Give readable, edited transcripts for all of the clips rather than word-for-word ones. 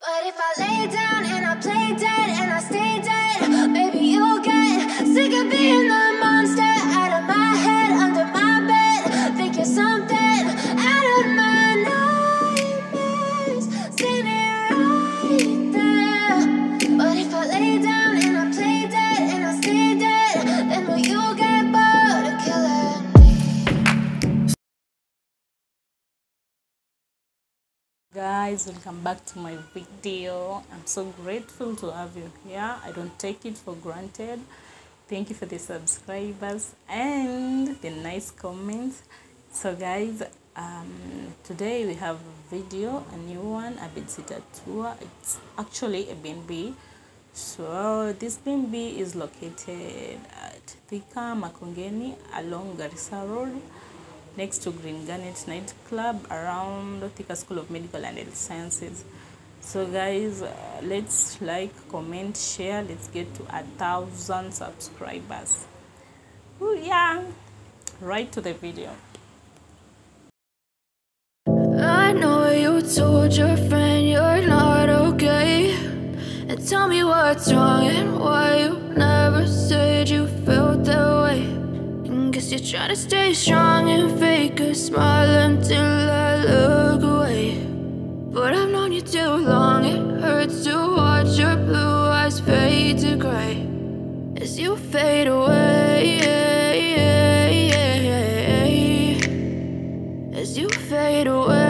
But if I lay down and I play dead and I stay dead, maybe you'll get sick of being the monster out of my head, under my bed. Think you're something out of my nightmares, standing right there. But if I lay down and I play dead and I stay dead, then will you get bored of killing me? Guys, welcome back to my video. I'm so grateful to have you here. I don't take it for granted. Thank you for the subscribers and the nice comments. So guys, today we have a video, a new one, a bedsitter tour. It's actually a B&B. So this B&B is located at Thika, Makongeni, along Garissa Road, next to Green Garnet nightclub, around Thika School of Medical and Health Sciences. So guys, let's like, comment, share. Let's get to 1,000 subscribers. Ooh, yeah, right to the video. I know you told your friend you're not okay, and tell me what's wrong and why you never said you felt that way. Guess you're trying to stay strong and fake a smile until I look away. But I've known you too long, it hurts to watch your blue eyes fade to gray as you fade away, as you fade away.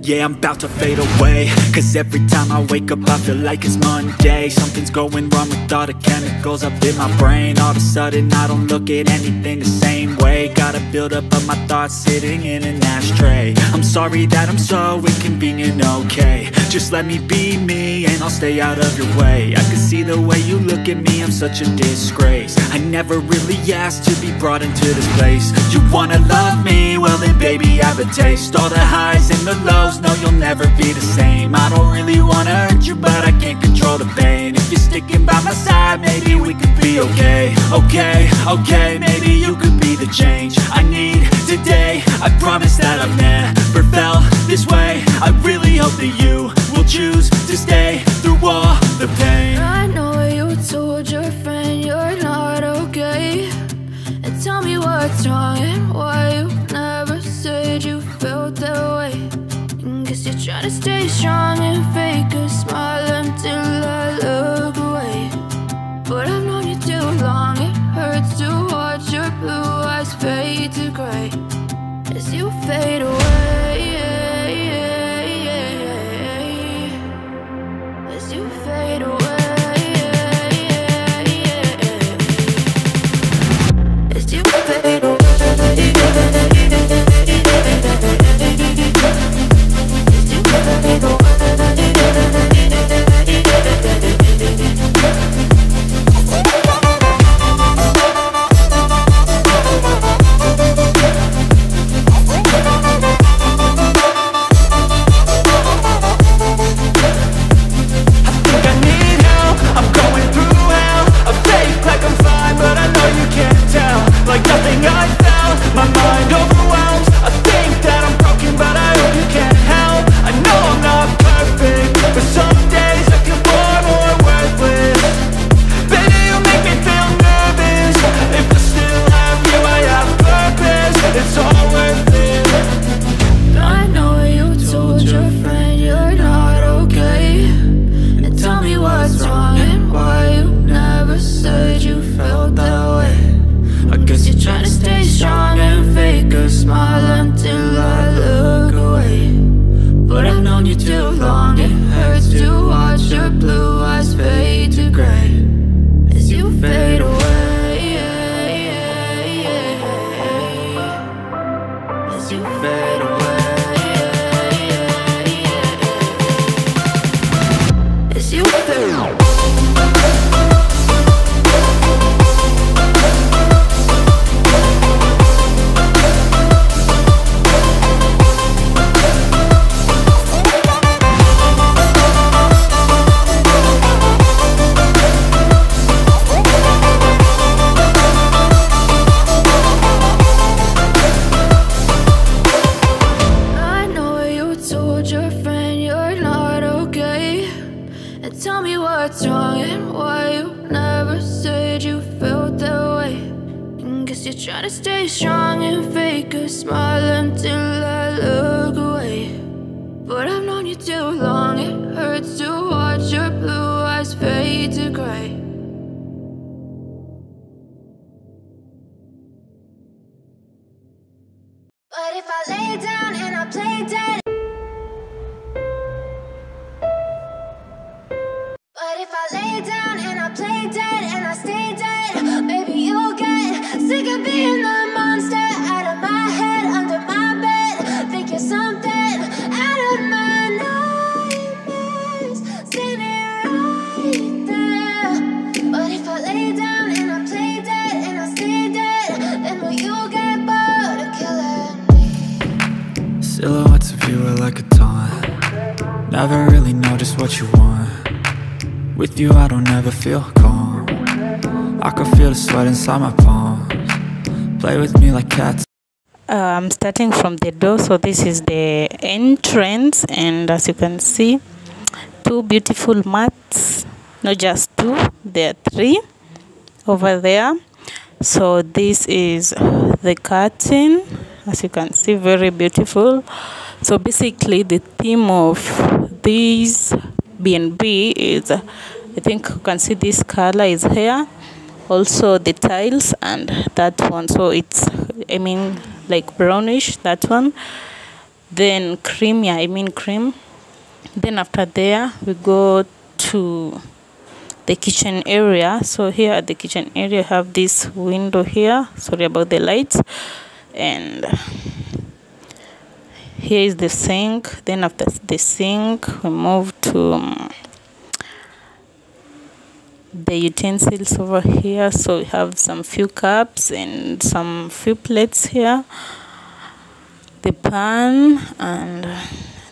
Yeah, I'm about to fade away, cause every time I wake up I feel like it's Monday. Something's going wrong with all the chemicals up in my brain. All of a sudden I don't look at anything the same way. Gotta build up of my thoughts sitting in an ashtray. I'm sorry that I'm so inconvenient, okay. Just let me be me and I'll stay out of your way. I can see the way you look at me, I'm such a disgrace. I never really asked to be brought into this place. You wanna love me? Well then baby have a taste. All the highs and the lows, no, you'll never be the same. I don't really wanna hurt you, but I can't control the pain. If you're sticking by my side, maybe we could be okay. Okay, maybe you could be the change I need today. I promise that I've never felt this way. I really hope that you will choose to stay through all the pain. I know you told your friend you're not okay, and tell me what's wrong and why you never said you felt that way. Guess you're trying to stay strong and fake a smile until I look away. But I've known you too long, it hurts to watch your blue eyes fade to gray as you fade away, as you fade away, as you fade away. tell me what's wrong and why you never said you felt that way. And guess you're trying to stay strong and fake a smile until I look away. But I've known you too long, it hurts to watch your blue eyes fade to gray. But if I lay down and I play dead, but if I lay down and I play dead and I stay dead, maybe you'll get sick of being the monster out of my head, under my bed. Think you're something out of my nightmares, standing right there. But if I lay down and I play dead and I stay dead, then will you get bored of killing me? Silhouettes of you are like a taunt. Never really know just what you want. With you I don't ever feel calm. I can feel the sweat inside my palms. Play with me like cats. I'm starting from the door, so this is the entrance, and as you can see, two beautiful mats. Not just two, there are three over there. So this is the curtain, as you can see, very beautiful. So basically the theme of this B&B is, I think you can see this color is here, also the tiles and that one. So it's, I mean, like brownish, that one, then cream, yeah, I mean cream. Then after there we go to the kitchen area. So here at the kitchen area, have this window here, sorry about the lights, and here is the sink. Then after the sink we move to the utensils over here. So we have some few cups and some few plates here, the pan and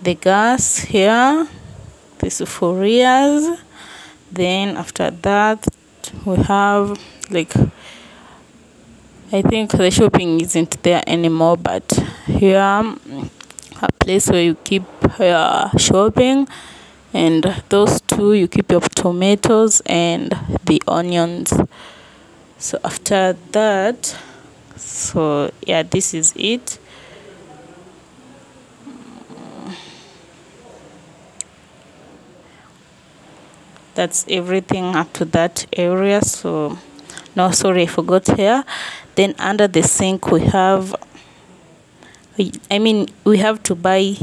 the gas here, the sufurias. Then after that we have, like, I think the shopping isn't there anymore, but here a place where you keep your shopping, and those two you keep your tomatoes and the onions. So after that, so yeah, this is it. That's everything up to that area. So no, sorry, I forgot here. Then under the sink we have, I mean, we have to buy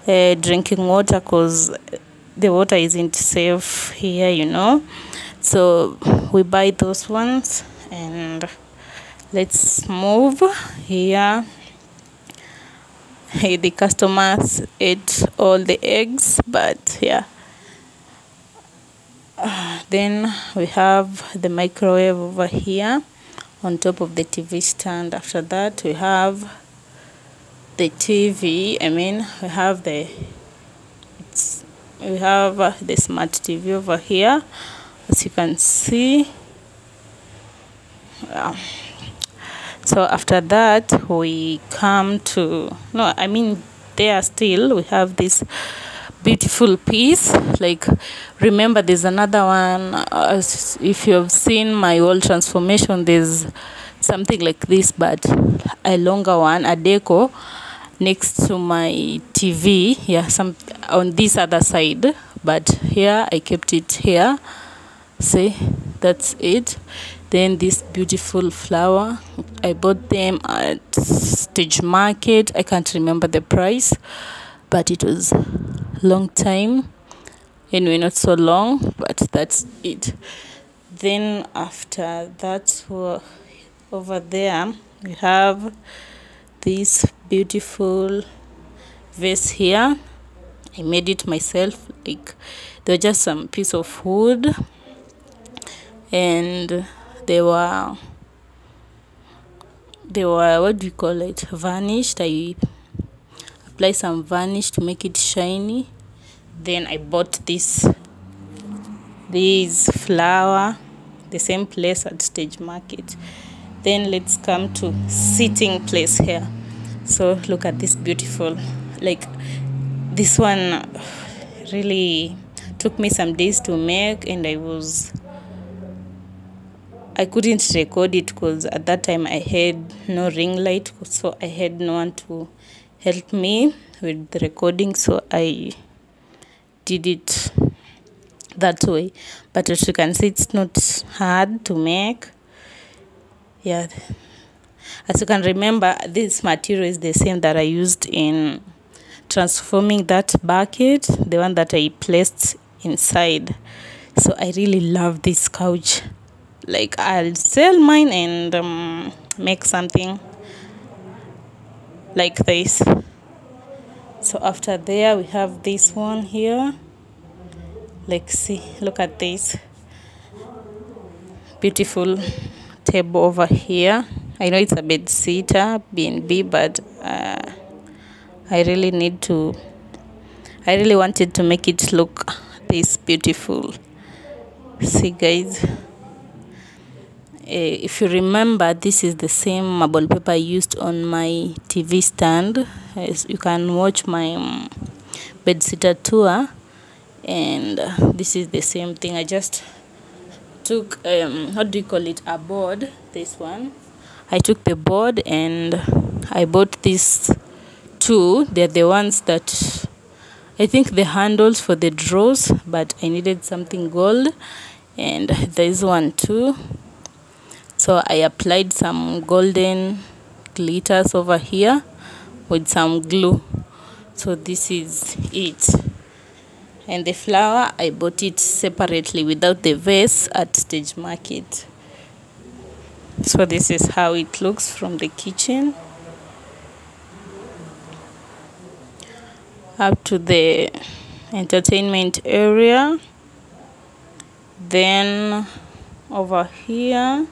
drinking water because the water isn't safe here, you know. So we buy those ones. And let's move here. Hey, the customers ate all the eggs, but yeah. Then we have the microwave over here on top of the TV stand. After that we have the TV. I mean, we have the smart TV over here, as you can see. So after that we come to, no, I mean, there still we have this beautiful piece. Like, remember there's another one, if you have seen my old transformation, there's something like this but a longer one, a deco next to my TV, yeah, some on this other side, but here I kept it here. See, that's it. Then this beautiful flower, I bought them at Stage Market. I can't remember the price, but it was long time, anyway, not so long, but that's it. Then after that, over there we have this beautiful vase here. I made it myself. Like, there was just some piece of wood and they were what do you call it, varnished. I apply some varnish to make it shiny. Then I bought this flower, the same place at Stage Market. Then let's come to sitting place here. So look at this beautiful, like, this one really took me some days to make, and I couldn't record it because at that time I had no ring light, so I had no one to help me with the recording, so I did it that way. But as you can see, it's not hard to make. Yeah, as you can remember, this material is the same that I used in transforming that bucket, the one that I placed inside. So I really love this couch. Like, I'll sell mine and make something like this. So after there, we have this one here. Like, see, look at this beautiful table over here. I know it's a bedsitter B&B, but I really wanted to make it look this beautiful. See, guys, if you remember, this is the same marble paper I used on my TV stand. As you can watch my bedsitter tour, and this is the same thing. I just took what do you call it, a board, this one. I took the board and I bought these two. They're the ones that I think the handles for the drawers, but I needed something gold, and there's one too. So I applied some golden glitters over here with some glue. So this is it. And the flower, I bought it separately without the vase at Stage Market. So this is how it looks from the kitchen up to the entertainment area. Then over here,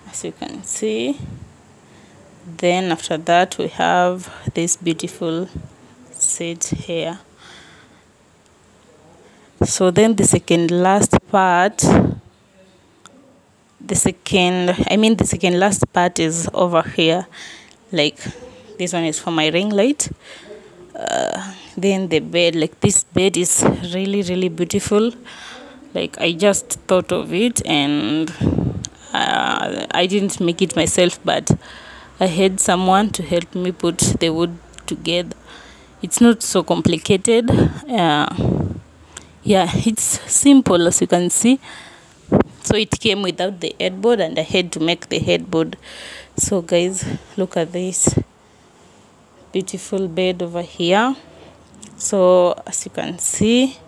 as you can see, then after that we have this beautiful set here. So then the second last part is over here. Like, this one is for my ring light. Then the bed, like, this bed is really beautiful. Like, I just thought of it, and I didn't make it myself, but I had someone to help me put the wood together. It's not so complicated. Yeah, it's simple, as you can see. So it came without the headboard, and I had to make the headboard. So guys, look at this beautiful bed over here. So as you can see,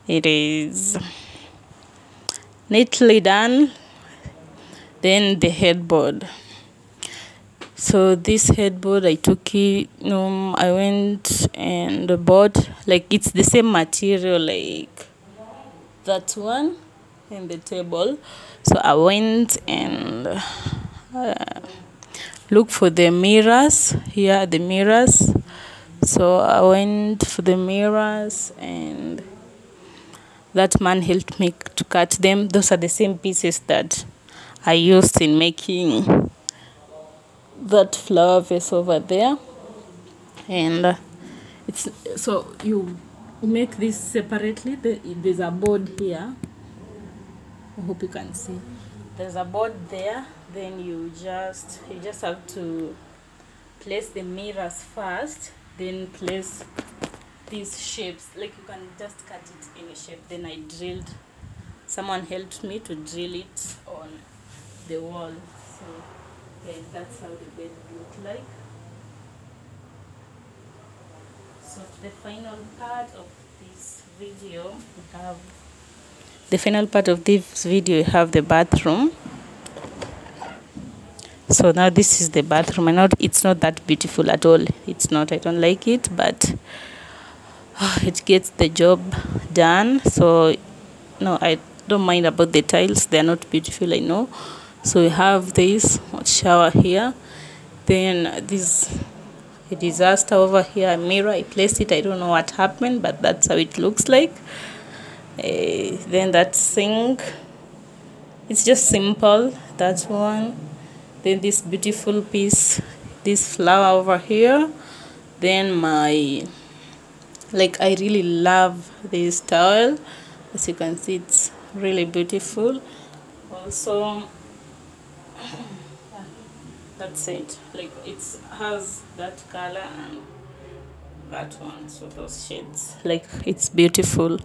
it is neatly done. Then the headboard. So this headboard, I took it, I went and bought, like, it's the same material like that one in the table. So I went and looked for the mirrors. Here are the mirrors. So I went for the mirrors, and that man helped me to cut them. Those are the same pieces that I used in making that flower vase over there. And it's so you make this separately. There's a board here. I hope you can see. There's a board there. Then you just have to place the mirrors first, then place these shapes. Like, you can just cut it in a shape. Then I drilled, someone helped me to drill it on the wall. So guys, that's how the bed looked like. So the final part of this video, we have the bathroom. So now this is the bathroom. It's not that beautiful at all. It's not. I don't like it, but it gets the job done. So no, I don't mind about the tiles. They're not beautiful, I know. So we have this shower here. Then this a disaster over here, a mirror. I placed it. I don't know what happened, but that's how it looks like. Then that sink. It's just simple. That's one. Then this beautiful piece, this flower over here. Then my Like, I really love this towel. As you can see, it's really beautiful. Also, that's it. Like, it has that color and that one, so those shades, like, it's beautiful.